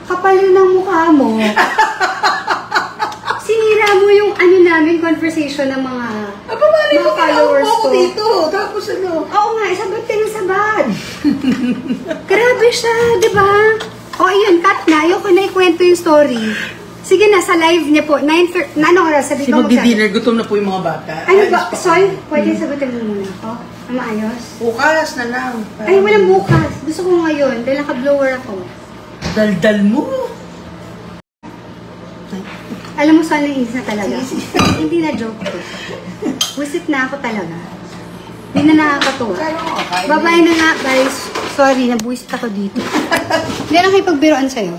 Kapal yun ang mukha mo. Sinira mo yung ano namin, conversation ng mga followers ko. Dito, tapos ano? Oo nga, sabat ka ng sabat. Grabe siya, di ba? O, yun, cut na. Ayoko na ikwento yung story. Sige na, sa live niya po. 9:30, ano oras? Sabi ko magdi-dinner, gutom na po yung mga bata. Ano ba? Sol, pwede sagutin mo muna ako? Ang maayos? Bukas na lang. Ay, walang bukas. Gusto ko ngayon, dahil naka-blower ako. Daldal mo. Alam mo, Sol, nainis na talaga. Hindi na joke ko. Wisit na ako talaga. Hindi na nakakatuwa. Babay na nga, guys. Sorry, nabuwisit ako dito. Hindi na kayo pagbiroan sa'yo.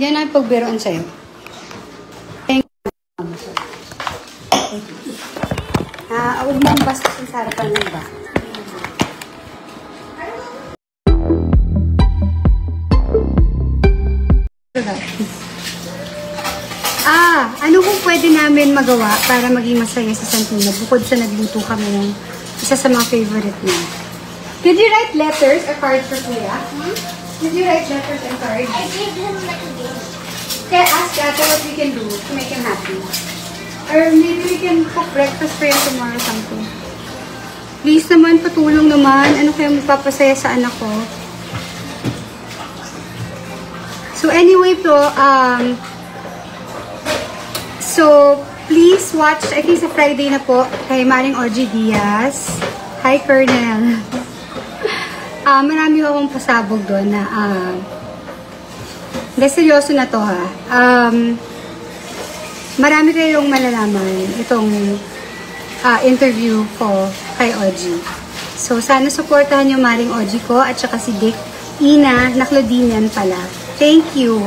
Yan ang pagbiroan sa'yo. Thank you. Huwag mo ang bastos ang sarapan ng iba. Ano kung pwede namin magawa para maging masaya sa Santino bukod sa nagluto kami ng isa sa mga favorite niya? Did you write letters or cards for Kuya? Did you write letters and cards? I gave him like a gift. Kaya ask Ate what we can do to make him happy. Or maybe we can cook breakfast for him tomorrow or something. Please naman, patulong naman. Ano kaya magpapasaya sa anak ko? So anyway po, so please watch, I think sa Friday na po, kay Maring Audrey Diaz. Hi, Colonel. Marami akong pasabog doon na, hindi, seryoso na to ha. Marami kayong malalaman itong interview ko kay Audrey. So, sana supportahan yung Maring Audrey ko at saka si Dick Ina, Naklodinian pala. Thank you.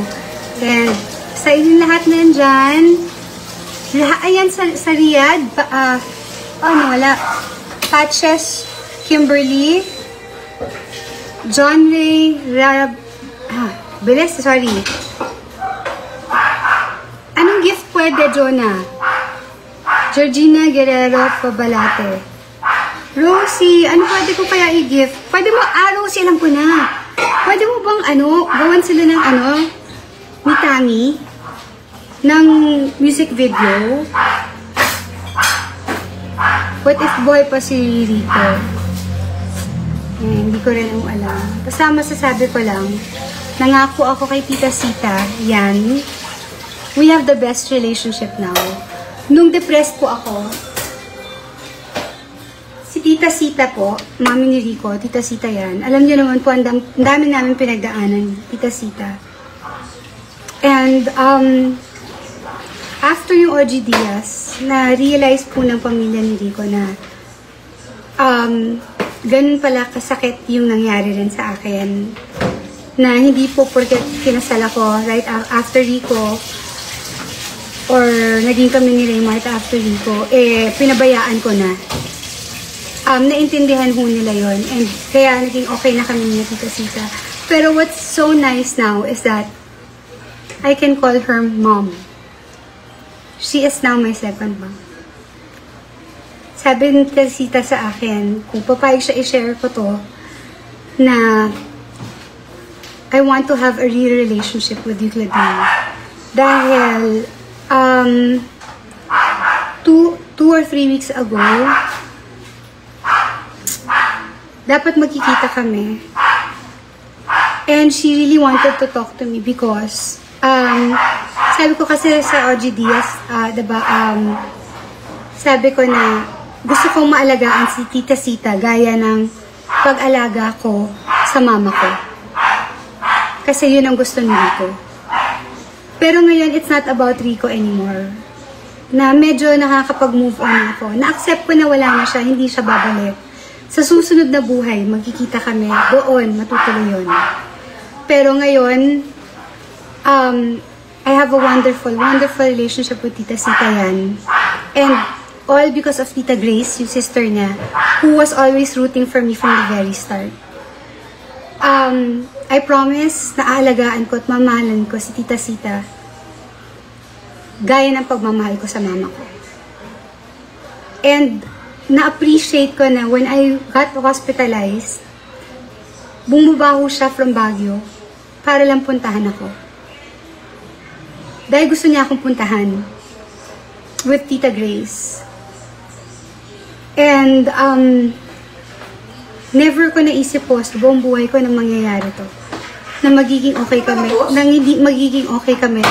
And sa inyong lahat na dyan, ayan sa Riyadh, wala. Patches, Kimberly, John Ray, Bilis, sorry. Anong gift pwede, Jonah? Georgina Guerrero Pabalate. Rosie, ano pwede ko kaya i-gift? Pwede mo, Rosie, alam ko na. Pwede mo bang, gawan sila ng, ni Tami, ng music video? What if boy pa si Rico? Hindi ko rin alam. Basta masasabi ko lang, nangako ako kay Tita Sita, yan. We have the best relationship now. Nung depressed po ako, si Tita Sita po, mami ni Rico, Tita Sita yan. Alam niyo naman po, ang dami namin pinagdaanan, Tita Sita. And, after yung OG Diaz, na-realize po ng pamilya ni Rico na, ganun pala kasakit yung nangyari rin sa akin. Na hindi po porket kinasal ako right after Rico, or naging kami ni Raymart after Rico, pinabayaan ko na. Naintindihan ho nila yon, and kaya naging okay na kami ni Tita Sita. Pero what's so nice now is that I can call her mom. She is now my second mom. Sabi ni Tita Sita sa akin, kung papayag siya i-share ko to, na I want to have a real relationship with you, Claudine. Dahil, 2 or 3 weeks ago, dapat magkikita kami. And she really wanted to talk to me because, sabi ko kasi sa OG Diaz, diba, sabi ko na gusto kong maalagaan si Tita Sita gaya ng pag-alaga ko sa mama ko. Kasi yun ang gusto ni Rico. Pero ngayon, it's not about Rico anymore. Na medyo nakakapag-move on ako. Na-accept ko na wala na siya, hindi siya babalik. Sa susunod na buhay, magkikita kami. Doon, matutuloy yun. Pero ngayon, I have a wonderful relationship with Tita Sita yan. And all because of Tita Grace, yung sister niya, who was always rooting for me from the very start. I promise na aalagaan ko at mamahalan ko si Tita Sita gaya ng pagmamahal ko sa mama ko. And na-appreciate ko na when I got hospitalized, bumubaho siya from Baguio para lang puntahan ako. Dahil gusto niya akong puntahan with Tita Grace. And, never ko naisip po sa buong buhay ko na mangyayari to. Na magiging okay kami. Na hindi magiging okay kami.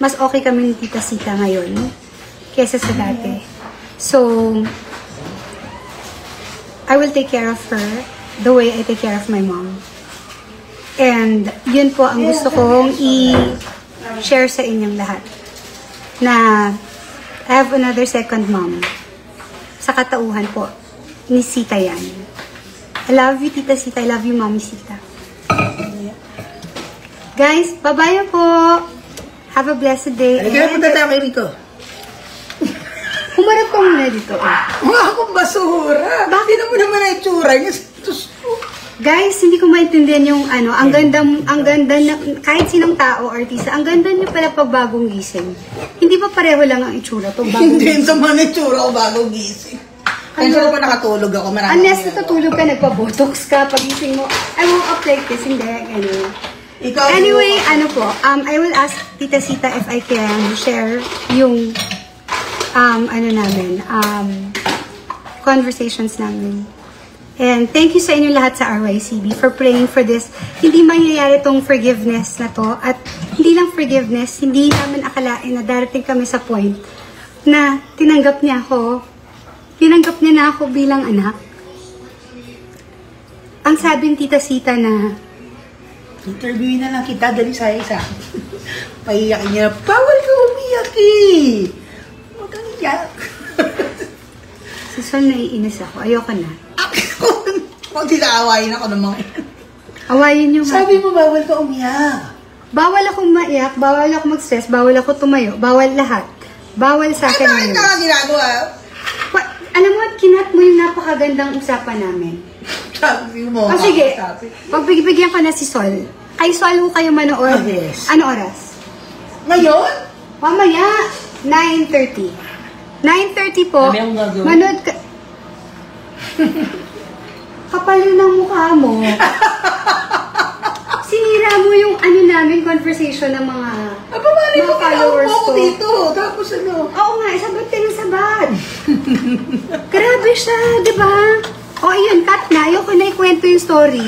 Mas okay kami ni Tita Sita ngayon kesa sa dati. So, I will take care of her the way I take care of my mom. And yun po ang gusto kong i-share sa inyong lahat. Na I have another second mom. Sa katauhan po ni Sita yan. I love you, Tita Sita. I love you, Mommy Sita. Guys, bye-bye po. Have a blessed day. Kaya punta tayo kay Rico. Humarap ka muna dito. Mga akong basura. Bakit mo naman na itsura niya? Guys, hindi ko maintindihan yung ano, ang ganda na, kahit sinong tao, artista, ang ganda niyo pala pag bagong gising. Hindi pa pareho lang ang itsura to bagong Hindi gising. sa mga itsura ko bagong gising. Kaya pa nakatulog ako. Unless natutulog ka, nagpa-botox ka, pagising mo, I woke up like this, hindi, ano. Anyway, ano po, I will ask Tita Sita if I can share yung, ano namin, conversations namin. And thank you sa inyo lahat sa RYCB for praying for this. Hindi mangyayari tong forgiveness na to. At hindi lang forgiveness, hindi namin akalain na darating kami sa point na tinanggap niya ako. Tinanggap niya na ako bilang anak. Ang sabi ni Tita Sita na, interviewin na lang kita, dali sa isa. Paiyakin niya, bawal ka umiyak eh. Huwag kang iyak. si Sol, naiinis ako. Ayoko na. Huwag tinaawayin ako ng mga yan. Awayin niyo nga. Sabi mo, bawal ka umiyak. Bawal akong maiyak, bawal ako mag-stress, bawal ako tumayo, bawal lahat. Bawal sa akin Bakit ngayon. ka ginagawa? Alam mo, kinat mo yung napakagandang usapan namin. Sabi mo. O sige, pagbigyan ko na si Sol. Kay Sol ho kayo manood. Yes. Ano oras? Ngayon? Mamaya, 9:30. 9:30 po. Kami ang gagawin. Manood ka. Kapal yun ang mukha mo. Sinira mo yung ano namin, conversation ng mga Paano mga followers ako ko. dito? Tapos ano? Oo nga, sabat ka ng sabat. Grabe siya, di ba? O ayun, cut na. Ayoko na ikwento yung story.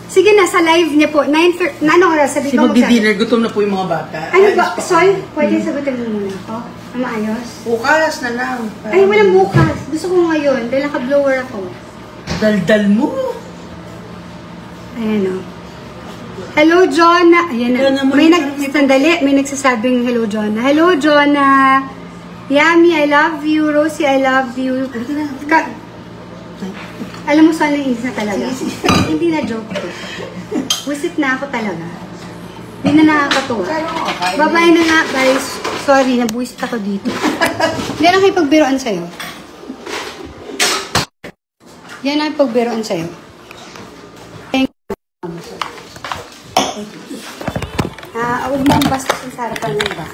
Sige na, sa live niya po. 9:30, na oras? Sabi Si ko magdi-dinner, gutom na po yung mga bata. Ano ba? Sol, pwede sagutin mo muna ako? Ang maayos? Bukas na lang. Ay, walang bukas. Gusto ko ngayon, dahil naka-blower ako. Daldal mo. Ayan o. Hello, Jonah. Ayan na. Sandali, may nagsasabing hello, Jonah. Hello, Jonah. Yummy, I love you. Rosie, I love you. Alam mo, saan naiinis na talaga? Hindi na joke ko. Wisit na ako talaga. Hindi na nakakatuwa. Bye-bye na nga, guys. Sorry, nabuwisit ako dito. Hindi lang kayo pagbiroan sa'yo. Yan ang pagbiroan sa'yo. Thank you. Huwag mong bastos sa harapan ng iba.